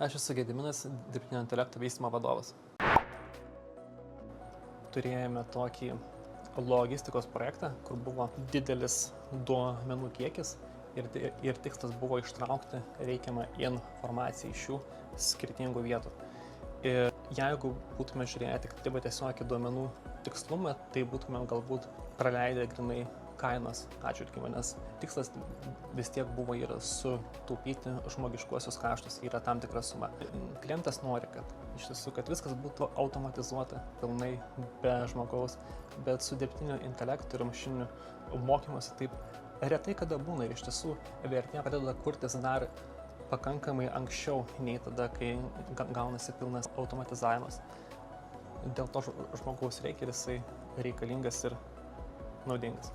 Aš esu Gediminas, dirbtinio intelekto vystymo vadovas. Turėjome tokį logistikos projektą, kur buvo didelis duomenų kiekis ir tikslas buvo ištraukti reikiamą informaciją iš šių skirtingų vietų. Ir jeigu būtume žiūrėję tik tiesiog į duomenų tikslumą, tai būtume galbūt praleidę grinai kainos atžvilgiu, nes tikslas vis tiek buvo ir sutaupyti žmogiškuosius kaštus, yra tam tikra suma. Klientas nori, kad viskas būtų automatizuota pilnai be žmogaus, bet su dirbtiniu intelektu ir mašininiu mokymuose taip retai kada būna ir iš tiesų vertė pradeda kurtis dar pakankamai anksčiau nei tada, kai gaunasi pilnas automatizavimas. Dėl to žmogaus reikia ir jisai reikalingas ir naudingas.